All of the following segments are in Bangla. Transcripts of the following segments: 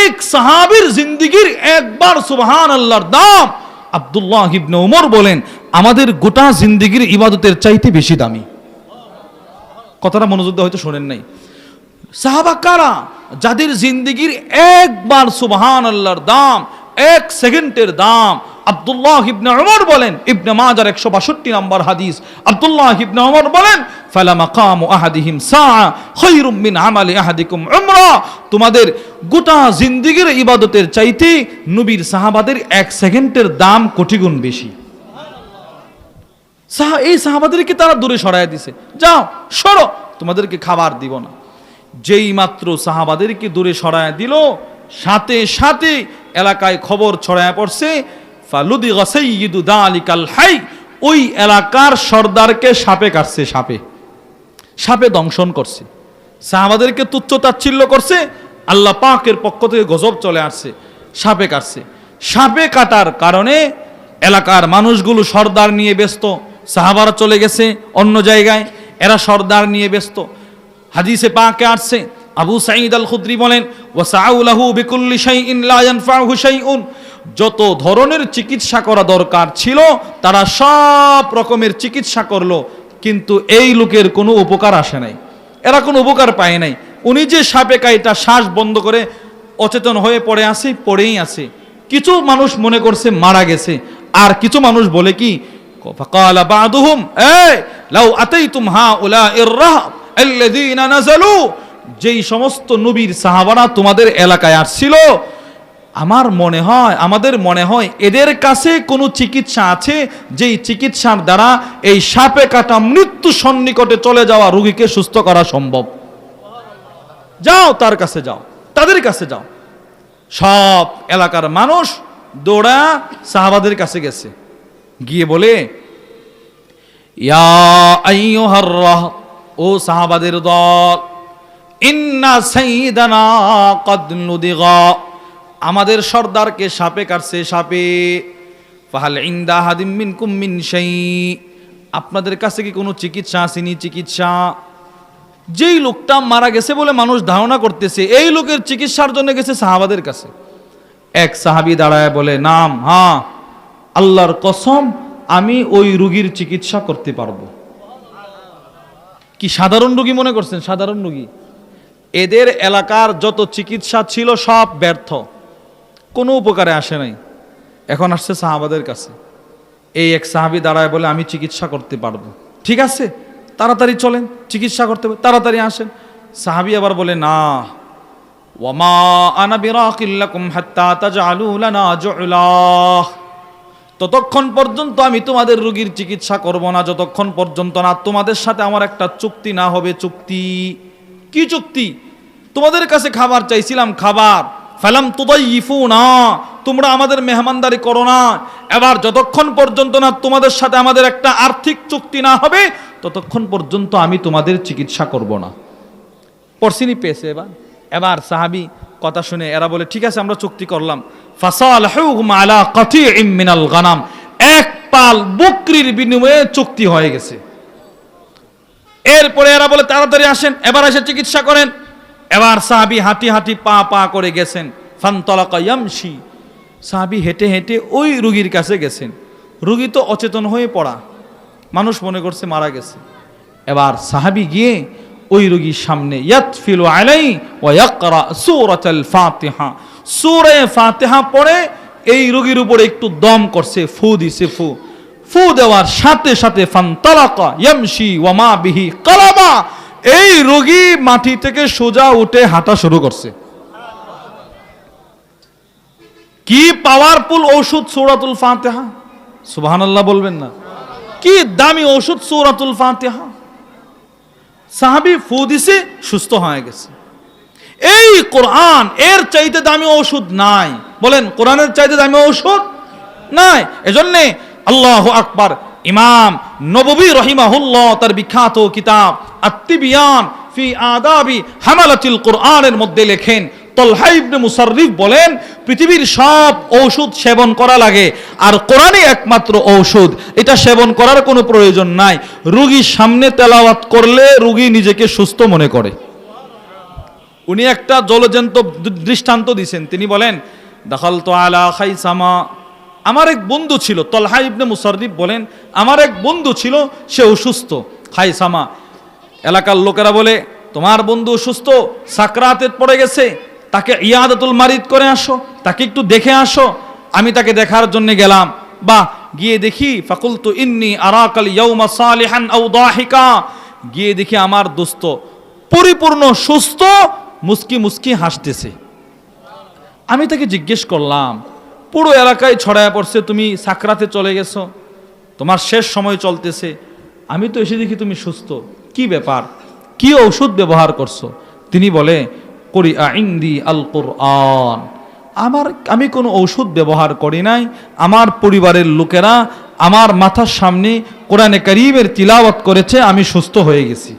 এক সাহাবীর জিন্দেগীর একবার সুবহানাল্লাহর দাম, আব্দুল্লাহ ইবনে ওমর বলেন, আমাদের গোটা জিন্দেগীর ইবাদতের চাইতে বেশি দামি। কথাটা মনোযোগ দিয়ে হয়তো শোনেন নাই। সাহাবা কারা? যাদের জিন্দেগীর একবার সুবহানাল্লাহর দাম, এক সেকেন্ডের দাম। আব্দুল্লাহ ইবনে ওমর বলেন, ইবনে মাজার 162 নম্বর হাদিস, আব্দুল্লাহ ইবনে ওমর বলেন, ফালা মাকামু আহাদিহিম সাআ খায়রুম মিন আমালি আহাদিকুম উমরা। তোমাদের গোটা জিন্দেগীর ইবাদতের চাইতে নবীর সাহাবাদের এক সেকেন্ডের দাম কোটি গুণ বেশি। এই সাহাবাদেরকে তারা দূরে সরায় দিছে, যাও সরো, তোমাদেরকে খাবার দিব না। যেই মাত্র সাহাবাদেরকে দূরে সরায় দিল, সাথে সাথে এলাকায় খবর ছড়ায় পড়ছে, ফালুদিগা সাইয়্যিদু যালিকাল হাই, ওই এলাকার সর্দারকে সাপে কাটছে, সাপে দংশন করছে। সাহাবাদেরকে তুচ্ছ তাচ্ছিল্য করছে, আল্লাহ পাকের পক্ষ থেকে গজব চলে আসছে, সাপে কাটছে। সাপে কাটার কারণে এলাকার মানুষগুলো সর্দার নিয়ে ব্যস্ত, সাহাবারা চলে গেছে অন্য জায়গায়, এরা সর্দার নিয়ে ব্যস্ত। হাদিসে পাকে আসছে, আবু সাঈদ আল খুদরি বলেন, ওয়াসাউ লাহু বিকুল্লি শাইইন লা ইয়ানফাউহু শাইউন, যত ধরনের চিকিৎসা করা দরকার ছিল তারা সব রকমের চিকিৎসা করলো, কিন্তু এই লোকের কোনো উপকার আসে নাই, এরা কোনো উপকার পায় নাই। উনি যে সাপে কাইটা শ্বাস বন্ধ করে অচেতন হয়ে পড়েই আছে। কিছু মানুষ মনে করছে মারা গেছে, আর কিছু মানুষ বলে কি, ফাকালা বাদুহুম লাউ আতাইতুম হাউলাইর রাহব আল্লাযীনা নাযালু, যেই সমস্ত নবীর সাহাবারা তোমাদের এলাকায় আসছিল, আমাদের মনে হয় এদের কাছে কোনো চিকিৎসা আছে, যেই চিকিৎসার দ্বারা এই সাপে কাটা মৃত্যু সন্নিকটে চলে যাওয়া রোগীকে সুস্থ করা সম্ভব। যাও তার কাছে যাও, তাদের কাছে যাও। সব এলাকার মানুষ দৌড়া সাহাবাদের কাছে গেছে, গিয়ে বলে, ইয়া আইয়ুহার রাহব, ও সাহাবাদের দল, ইন্না সাইয়্যিদানা ক্বাদ নুদিগা, আমাদের সর্দারকে সাপে কাটছে, সাপে। ফাহাল ইনদা আহাদিম মিনকুম মিন শাই, আপনাদের কাছে কি কোনো চিকিৎসা আসেনি? চিকিৎসা? যেই লোকটা মারা গেছে বলে মানুষ ধারণা করতেছে, এই লোকের চিকিৎসার জন্য গেছে সাহাবাদের কাছে। এক সাহাবী দাঁড়ায় বলে, নাম, হ্যাঁ, আল্লাহর কসম, আমি ওই রোগীর চিকিৎসা করতে পারবো। কি সাধারণ রোগী মনে করছেন? সাধারণ রোগী? এদের এলাকার যত চিকিৎসা ছিল সব ব্যর্থ, কোনো উপকারে আসে নাই। এখন আসছে সাহাবাদের কাছে। এই এক সাহাবী দাঁড়ায় বলে, আমি চিকিৎসা করতে পারবো। ঠিক আছে, তাড়াতাড়ি চলেন, চিকিৎসা করতে হবে, তাড়াতাড়ি আসেন। সাহাবী আবার বলে, না, ওয়ামা আনা বিরাকিল লাকুম হাত্তা তাজআলু লানা জুলা, ততক্ষণ পর্যন্ত আমি তোমাদের রোগীর চিকিৎসা করব না, যতক্ষণ পর্যন্ত না তোমাদের সাথে আমার একটা চুক্তি না হবে। চুক্তি? কি চুক্তি? তোমাদের কাছে খাবার চাইছিলাম, খাবার, ফালাম তুদাইফুনা, তোমরা আমাদের মেহমানদারি করো না। এবার যতক্ষণ পর্যন্ত না তোমাদের সাথে আমাদের একটা আর্থিক চুক্তি না হবে, ততক্ষণ পর্যন্ত আমি তোমাদের চিকিৎসা করব না। পরশিনি পেয়েছে। এবার সাহাবী কথা শুনে এরা বলে, ঠিক আছে, আমরা চুক্তি করলাম। ফাসালহুম আলা কাতিইম মিনাল গানাম, এক পাল বকরির বিনিময়ে চুক্তি হয়ে গেছে। এরপরে এরা বলে, তাড়াতাড়ি আসেন, এবার এসে চিকিৎসা করেন। এবার সাহাবী হাঁটি হাঁটি পা পা করে গেছেন। ফানতালাকা ইয়ামশি, সাহাবী হেঁটে হেঁটে ওই রোগীর কাছে গেছেন। রোগী তো অচেতন হয়ে পড়া, মানুষ মনে করছে মারা গেছে। এবার সাহাবী গিয়ে ওই রোগীর সামনে ইয়াতফিলু আলাইহি ওয়া ইয়াকরা সূরাতুল ফাতিহা, সূরা ফাতিহা পড়ে এই রোগীর উপরে একটু দম করছে, ফু দিছে। ফু দেওয়ার সাথে সাথে ফানতালাকা ইয়ামশি ওয়া মা বিহি কালাবা, এই রোগী মাটি থেকে সোজা উঠে হাঁটা শুরু করছে। কি পাওয়ারফুল ঔষধ সূরাতুল ফাতিহা! সুবহানাল্লাহ বলবেন না? কি দামি ঔষধ সূরাতুল ফাতিহা! সাহাবী ফু দিছে, সুস্থ হয়ে গেছে। এই কোরআন, এর চাইতে দামি ঔষধ নাই। বলেন, কোরআনের চাইতে দামি ঔষধ নাই। এজন্যে আল্লাহু আকবার, ইমাম নববী রাহিমাহুল্লাহ তার বিখ্যাত কিতাব আত-তিবিয়ান ফি আদাবি হামালাতিল কোরআনের মধ্যে লেখেন, তালহা ইবনে মুসাররিফ বলেন, পৃথিবীর সব ঔষধ সেবন করা লাগে, আর কোরআনই একমাত্র ঔষধ। এটা সেবন করার কোনো প্রয়োজন নাই। রোগীর সামনে তেলাওয়াত করলে রোগী নিজেকে সুস্থ মনে করে। উনি একটা জলজন্ত দৃষ্টান্ত দিয়েছেন। তিনি বলেন, দাখালতু আলা খাইসামা, আমার এক বন্ধু ছিল। তলহা ইবনে মুসাররিব বলেন, আমার এক বন্ধু ছিল, সে অসুস্থ। খাইসামা, এলাকার লোকেরা বলে, তোমার বন্ধু অসুস্থ, সাকরাতে পড়ে গেছে, তাকে ইয়াদাতুল মারিদ করে আসো, তাকে একটু দেখে আসো। আমি তাকে দেখার জন্য গেলাম, বা গিয়ে দেখি, ফাকুলতু ইন্নী আরাকাল ইয়াউমা সালিহান আও দাহিকা, গিয়ে দেখি আমার দোস্ত পরিপূর্ণ সুস্থ, মুস্কি মুস্কি হাসতেছে। আমি তাকে জিজ্ঞেস করলাম, পুরো এলাকায় ছড়ায় পড়ছে তুমি সাকরাতে চলে গেছো, তোমার শেষ সময় চলতেছে, আমি তো এসে দেখি তুমি সুস্থ, কি ব্যাপার, কি ঔষধ ব্যবহার করছো? তিনি বলে, করি ইনদি আল কুরআন, আমি কোনো ঔষধ ব্যবহার করি নাই, আমার পরিবারের লোকেরা আমার মাথার সামনে কোরআনে কারীমের তিলাওয়াত করেছে, আমি সুস্থ হয়ে গেছি।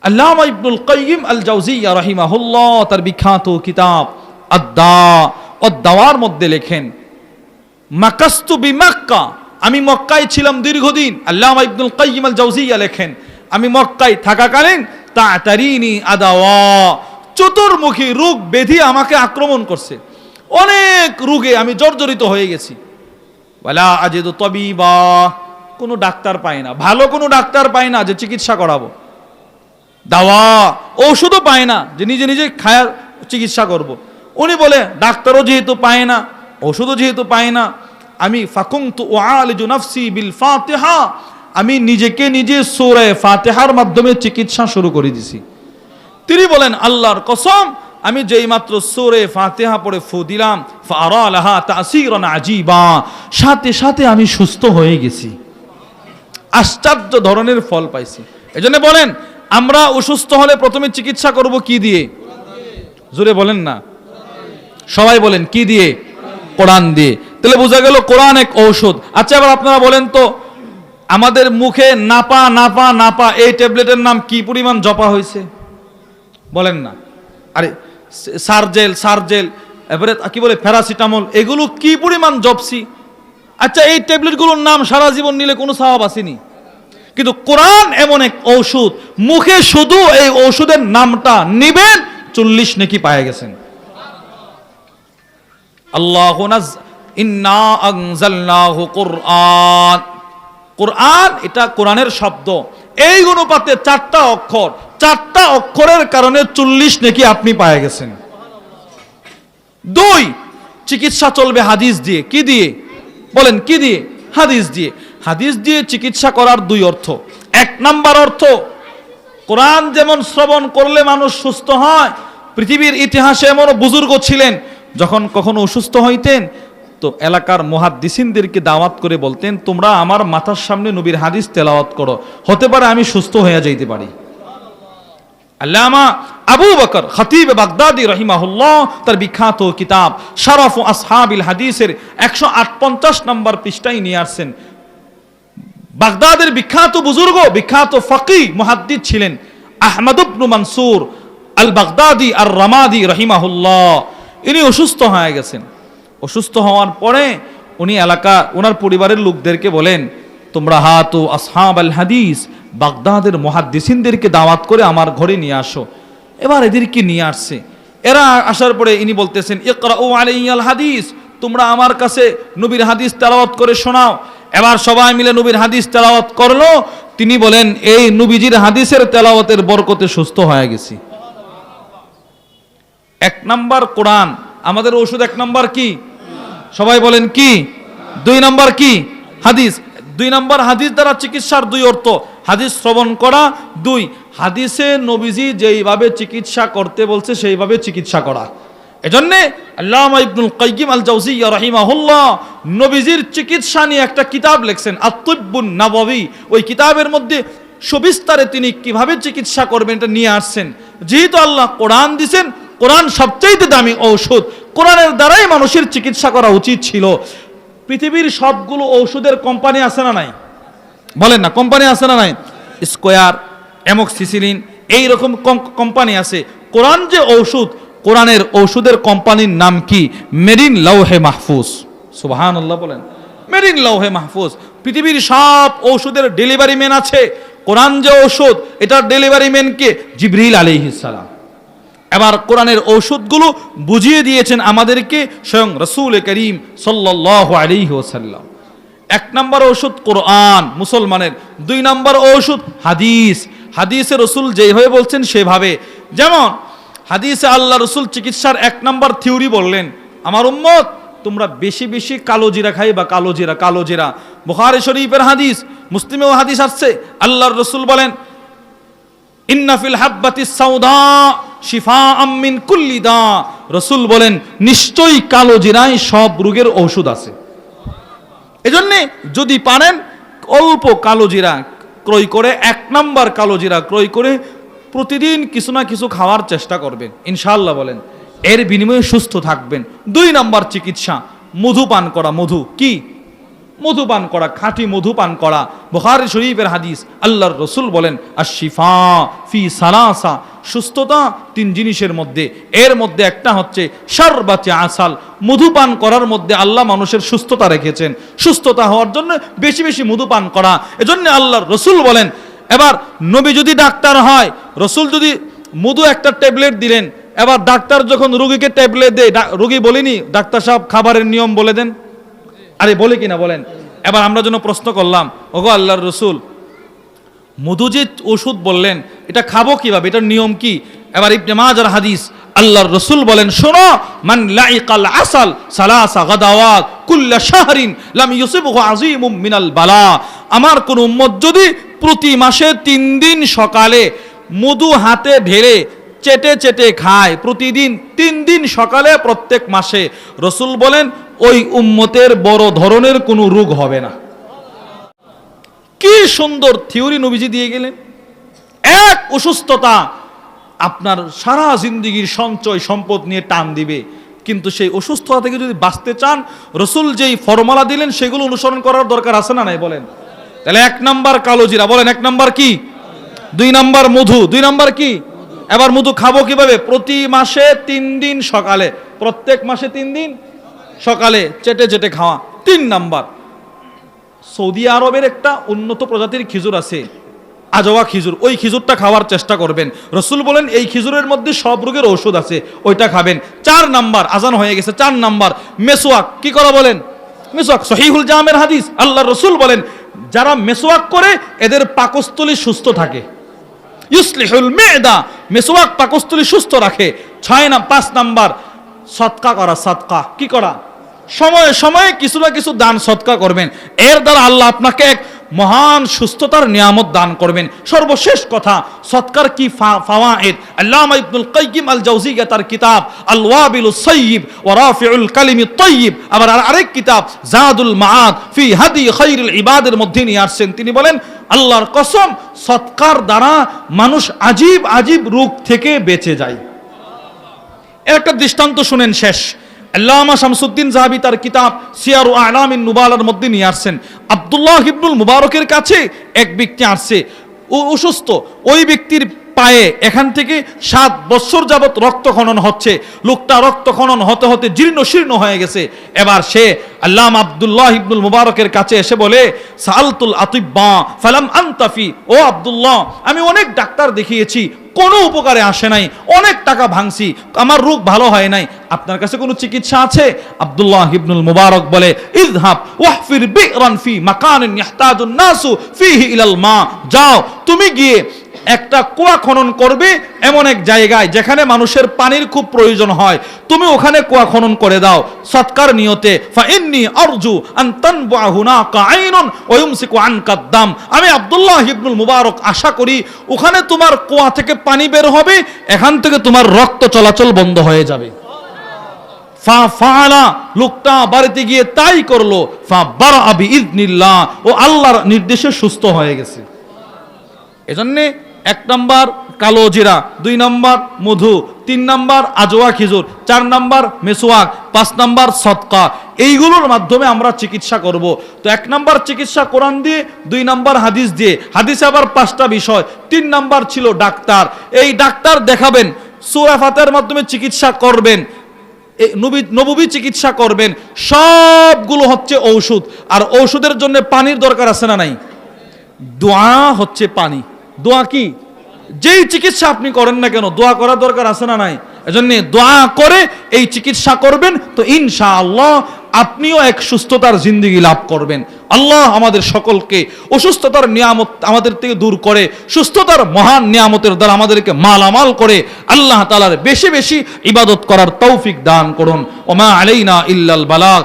আল্লামা ইবনুল কাইয়িম আল জাওজিয়্যা রাহিমাহুল্লাহ তার বিখ্যাত কিতাব আদ-দাওয়ার মধ্যে লেখেন, মাকাস্তু বিমাক্কা, আমি মক্কায় ছিলাম দীর্ঘদিন। আল্লামা ইবনুল কাইয়িম আল জাওজিয়্যা লেখেন, আমি মক্কায় থাকাকালীন তাতারিনি আদাওয়া, চতুর্মুখী রোগ ব্যাধি আমাকে আক্রমণ করছে, অনেক রোগে আমি জর্জরিত হয়ে গেছি। ওয়ালা আজিদু তাবিবা, কোনো ডাক্তার পাই না, ভালো কোনো ডাক্তার পাই না যে চিকিৎসা করাবো, দাওয়া ঔষধও পায় না যে নিজে নিজে খায়ার চিকিৎসা করব। উনি বলে, ডাক্তারও যেহেতু পায় না, ঔষধও যেহেতু পায় না, আমি ফাকুমতু উআলিজু নাফসি বিল ফাতিহা, আমি নিজেকে নিজে সূরা ফাতিহার মাধ্যমে চিকিৎসা শুরু করে দিছি। তিনি বলেন, আল্লাহর কসম, আমি যেই মাত্র সূরা ফাতিহা পড়ে ফু দিলাম, ফাআরা লাহা তাসীরান আজীবা, সাথে সাথে আমি সুস্থ হয়ে গেছি, আশ্চর্য ধরনের ফল পাইছি। এজন্য বলেন, আমরা অসুস্থ হলে প্রথমে চিকিৎসা করব কি দিয়ে? জোরে বলেন না, সবাই বলেন কি দিয়ে? কোরআন দিয়ে। তাহলে বোঝা গেল কোরআন এক ঔষধ। আচ্ছা, এবার আপনারা বলেন তো, আমাদের মুখে নাপা নাপা নাপা এই ট্যাবলেটের নাম কি পরিমাণ জপা হয়েছে? বলেন না। আরে সার্জেল, এবারে কি বলে প্যারাসিটামল, এগুলো কি পরিমাণ জপছি। আচ্ছা, এই ট্যাবলেটগুলোর নাম সারা জীবন নিলে কোনো সওয়াব আসেনি, কিন্তু কোরআন এমন এক ঔষধ, মুখে শুধু এই ঔষধের নামটা নিবেন, 40 নেকি পায়ে গেছেন। আল্লাহু ইন্না আনজালনাহু কুরআন, কোরআন এটা কোরআনের শব্দ, এই অনুপাতে 4টা অক্ষর, 4টা অক্ষরের কারণে 40 নেকি আপনি পায়ে গেছেন। 2, চিকিৎসা চলবে হাদিস দিয়ে। কি দিয়ে? বলেন কি দিয়ে? হাদিস দিয়ে। হাদিস দিয়ে চিকিৎসা করার 2 অর্থ। 1 নাম্বার অর্থ, কোরআন যেমন শ্রবণ করলে মানুষ সুস্থ হয়, পৃথিবীর ইতিহাসে এমন বুজুর্গ ছিলেন, যখন কখনো অসুস্থ হইতেন তো এলাকার মুহাদ্দিসিনদেরকে দাওয়াত করে বলতেন, তোমরা আমার মাথার সামনে নবীর হাদিস তেলাওয়াত করো, হতে পারে আমি সুস্থ হয়ে যাইতে পারি। আল্লামা আবু বকর খতিব বাগদাদি রাহিমাহুল্লাহ তার বিখ্যাত কিতাব শরফ আসহাবিল হাদিসের 158 নম্বর পৃষ্ঠায় নিয়ে আসছেন। বাগদাদের বিখ্যাত বুজুর্গ, বিখ্যাত ফকিহ মুহাদ্দিস ছিলেন আহমদ ইবনে মানসুর আল বাগদাদি আর রামাদি রাহিমাহুল্লাহ। ইনি অসুস্থ হয়ে গেছেন। অসুস্থ হওয়ার পরে উনি ওনার পরিবারের লোকদেরকে বলেন, তোমরা হাতু আসহাব আল হাদিস, বাগদাদের মুহাদ্দিসিনদেরকে দাওয়াত করে আমার ঘরে নিয়ে আসো। এবার এদেরকে নিয়ে আসছে। এরা আসার পরে ইনি বলতেছেন, ইকরাউ আলাইয়াল হাদিস, তোমরা আমার কাছে নবীর হাদিস তেলাওয়াত করে শোনাও। এবার সবাই মিলে নবীর হাদিস তেলাওয়াত করলো। তিনি বলেন, এই নবীজির হাদিসের তেলাওয়াতের বরকতে সুস্থ হয়ে গেছি। 1 নাম্বার কোরআন, আমাদের ওষুধ 1 নাম্বার কি? সবাই বলেন কি? 2 নাম্বার কি? হাদিস। 2 নাম্বার হাদিস দ্বারা চিকিৎসার 2 অর্থ, হাদিস শ্রবণ করা, 2 হাদিসে নবীজি যেইভাবে চিকিৎসা করতে বলছে সেইভাবে চিকিৎসা করা। এজন্য আল্লামা ইবনুল কাইয়িম আল জাওজিয়্যা রাহিমাহুল্লাহ নবীজির চিকিৎসা নিয়ে একটা কিতাব লিখছেন, আত-তিব্বুন নাবাবী। ওই কিতাবের মধ্যে সবিস্তারে তিনি কিভাবে চিকিৎসা করবেন এটা নিয়ে আসছেন। যেহেতু আল্লাহ কোরআন দিয়েছেন, কোরআন সবচেয়ে দামি ঔষধ, কোরআনের দ্বারাই মানুষের চিকিৎসা করা উচিত ছিল। পৃথিবীর সবগুলো ঔষধের কোম্পানি আছে না নাই? বলেন না, কোম্পানি আছে না নাই? স্কয়ার, অ্যামোক্সিসিলিন, এইরকম কোম্পানি আছে। কোরআন যে ঔষধ, কোরআনের ঔষধের কোম্পানির নাম কি? মেরিন লাউহে মাহফুজ। সুবহানাল্লাহ বলেন, মেরিন লাউহে মাহফুজ। পৃথিবীর সব ঔষধের ডেলিভারি ম্যান আছে, কোরআন যে ঔষধ, এটার ডেলিভারি ম্যান কে? জিবরিল আলাইহিস সালাম। এবার কোরআনের ঔষধগুলো বুঝিয়ে দিয়েছেন আমাদেরকে স্বয়ং রাসূল করিম সাল্লাল্লাহু আলাইহি ওয়াসাল্লাম। এক নম্বর ঔষধ কোরআন মুসলমানের, দুই নম্বর ঔষধ হাদিস। হাদিসে রসুল যেভাবে বলছেন সেভাবে, যেমন হাদিসে আল্লাহ রসুল চিকিৎসার এক নম্বর থিওরি বললেন, আমার উম্মত তোমরা বেশি বেশি কালো জিরা খাইবা, কালো জিরা, কালো জিরা। বুখারী শরীফের হাদিস, মুসলিমেও হাদিস আসছে, আল্লাহর রসুল বলেন ইন্না ফিল হাব্বাতিস সাউদা শিফাআম মিন কুল্লি দা। রসুল বলেন নিশ্চয়ই কালো জিরায় সব রোগের ঔষধ আছে। এজন্যে যদি পারেন অল্প কালো জিরা ক্রয় করে, এক নাম্বার কালো জিরা ক্রয় করে প্রতিদিন কিছু না কিছু খাওয়ার চেষ্টা করবেন, ইনশাআল্লাহ বলেন এর বিনিময়ে সুস্থ থাকবেন। দুই নাম্বার চিকিৎসা মধু পান করা। মধু কি? মধু পান করা, খাঁটি মধু পান করা। বুখারী শরীফের হাদিস, আল্লাহর রসুল বলেন আশ-শিফা ফি সালাসা, সুস্থতা তিন জিনিসের মধ্যে, এর মধ্যে একটা হচ্ছে শারবাতি আসাল, মধু পান করার মধ্যে আল্লাহ মানুষের সুস্থতা রেখেছেন। সুস্থতা হওয়ার জন্য বেশি বেশি মধু পান করা। এজন্য আল্লাহর রসুল বলেন, এবার নবী যদি ডাক্তার হয়, রসুল যদি মধু একটা ট্যাবলেট দিলেন, এবার ডাক্তার যখন রোগীকে ট্যাবলেট দেয়, রোগী বলেনি ডাক্তার সাহেব খাবারের নিয়ম বলে দেন, আরে বলে কিনা বলেন? এবার আমরা যেন প্রশ্ন করলাম, ওগো আল্লাহর রসুল মধু যে ওষুধ বললেন এটা খাবো কিভাবে, এটার নিয়ম কি? এবার ইবনে মাজার হাদিস, আল্লাহর রসুল বলেন শোনো, মান লাইকাল আসাল সালাসা গাদাওয়াত কুল্লা শাহরিন লাম ইউসিবহু আযীমুম মিনাল বালা। আমার কোন উম্মত যদি প্রতি মাসে 3 দিন সকালে মধু হাতে ঢেলে চেটে চেটে খায়, প্রতিদিন 3 দিন সকালে প্রত্যেক মাসে, রসুল বলেন ওই উম্মতের বড় ধরনের কোনো রোগ হবে না। কি সুন্দর থিওরি নবীজি দিয়ে গেলেন। এক অসুস্থতা আপনার সারা জিন্দেগীর সঞ্চয় সম্পদ নিয়ে টান দিবে, কিন্তু সেই অসুস্থতা থেকে যদি বাঁচতে চান, রসুল যেই ফর্মুলা দিলেন সেগুলো অনুসরণ করার দরকার আছে না নাই বলেন? তাহলে এক নাম্বার কালো জিরা, বলেন এক নাম্বার কি? দুই নাম্বার মধু, দুই নাম্বার কি? এবার মধু খাবো কিভাবে? প্রতি মাসে 3 দিন সকালে, প্রত্যেক মাসে 3 দিন সকালে চেটে চেটে খাওয়া। 3 নাম্বার, সৌদি আরবের একটা উন্নত প্রজাতির খেজুর আছে, আজওয়া খেজুর, ওই খেজুরটা খাওয়ার চেষ্টা করবেন। রসুল বলেন এই খেজুরের মধ্যে সব রোগের ঔষধ আছে, ওইটা খাবেন। 4 নাম্বার, আজান হয়ে গেছে, 4 নাম্বার মেসওয়াক। কি করা বলেন? মেসওয়াক। সহিহুল জামের হাদিস, আল্লাহ রসুল বলেন যারা মেসওয়াক করে এদের পাকস্থলী সুস্থ থাকে। ইউসলিহুল মিদা, মেসওয়াক পাকস্থলী সুস্থ রাখে। 5 নাম্বার সদকা করা। সদকা কি করা? সময়ে সময়ে কিছু না কিছু দান সদকা করবেন, এর দ্বারা আল্লাহ আপনাকে এক মহান সুস্থতার নিয়ামত দান করবেন। সর্বশেষ কথা, সদকার কি ফাওয়ায়েদ, আল্লামা ইবনুল কাইয়িম আল জাওজিয়া তার কিতাব আল ওয়াবিলুস সাইয়্যিব ওয়া রাফিউল কালিমিত তাইয়্যিব, আবার আরেক কিতাব জাদুল মাআদ ফি হাদি খায়রুল ইবাদের মধ্যে নিয়ে আসছেন। তিনি বলেন আল্লাহর কসম, সদকার দ্বারা মানুষ আজীব আজীব রোগ থেকে বেঁচে যায়। এর একটা দৃষ্টান্ত শুনেন শেষ। আল্লামা শামসুদ্দিন যাহাবী তার কিতাব সিয়ারু আ'লামিন নুবালার মধ্যে নিয়ে আসছেন, আব্দুল্লাহ ইবনুল মুবারকের কাছে এক ব্যক্তি আসছে, ও অসুস্থ। ওই ব্যক্তির পায়ে এখান থেকে 7 বছর যাবত রক্তক্ষরণ হচ্ছে। লোকটা রক্তক্ষরণ হতে হতে জীর্ণ শীর্ণ হয়ে গেছে। এবার সে আল্লামা আব্দুল্লাহ ইবনুল মুবারকের কাছে এসে বলে, সাআলতুল আতিব্বা ফালাম আনতাফি, ও আব্দুল্লাহ আমি অনেক ডাক্তার দেখিয়েছি, কোনো উপকারে আসে নাই, অনেক টাকা ভাঙছি, আমার রোগ ভালো হয় নাই, আপনার কাছে কোনো চিকিৎসা আছে? আব্দুল্লাহ ইবনুল মুবারক বলে, ইযহাব ওয়াহফির বি'রান ফি মাকানিন ইহতাজুন নাসু ফিহি ইলাল মা, যাও তুমি গিয়ে একটা কুয়া খনন করবে এমন এক জায়গায় যেখানে মানুষের পানির খুব প্রয়োজন হয়, তুমি ওখানে কুয়া খনন করে দাও সৎকার নিয়তে। ফা ইন্নী আরজু আন তানবুআ হুনাকা আইনুন ওয়া ইউমসিকু আনকা দাম, আমি আব্দুল্লাহ ইবনুল মুবারক আশা করি ওখানে তোমার কুয়া থেকে পানি বের হবে, এখান থেকে তোমার রক্ত চলাচল বন্ধ হয়ে যাবে। ফা ফাআলা, লোকটা বাড়িতে গিয়ে তাই করলো। ফা বারআ বিইذনিল্লাহ, ও আল্লাহর নির্দেশে সুস্থ হয়ে গেছে। এজন্যে 1 নাম্বার কালো জিরা, 2 নাম্বার মধু, 3 নাম্বার আজওয়া খেজুর, 4 নাম্বার মেসওয়াক, 5 নাম্বার সদকা। এইগুলোর মাধ্যমে আমরা চিকিৎসা করব। তো 1 নাম্বার চিকিৎসা কোরআন দিয়ে, 2 নাম্বার হাদিস দিয়ে। হাদিসে আবার 5টা বিষয়, 3 নাম্বার ছিল ডাক্তার। এই ডাক্তার দেখাবেন, সূরা ফাতিহার মাধ্যমে চিকিৎসা করবেন, নববী চিকিৎসা করবেন। সবগুলো হচ্ছে ঔষধ। আর ঔষধের জন্য পানির দরকার আছে না নাই? দোয়া হচ্ছে পানি। দোয়া কি? যেই চিকিৎসা আপনি করেন না কেন দোয়া করার দরকার আছে না নাই? এজন্য দোয়া করে এই চিকিৎসা করবেন তো ইনশাআল্লাহ আপনিও এক সুস্থতার জিন্দেগি লাভ করবেন। আল্লাহ আমাদের সকলকে অসুস্থতার নিয়ামত আমাদের থেকে দূর করে সুস্থতার মহান নিয়ামতের দ্বারা আমাদেরকে মালামাল করে আল্লাহ তাআলার বেশি বেশি ইবাদত করার তৌফিক দান করুন। ওমা আলাইনা ইল্লাল বালাগ।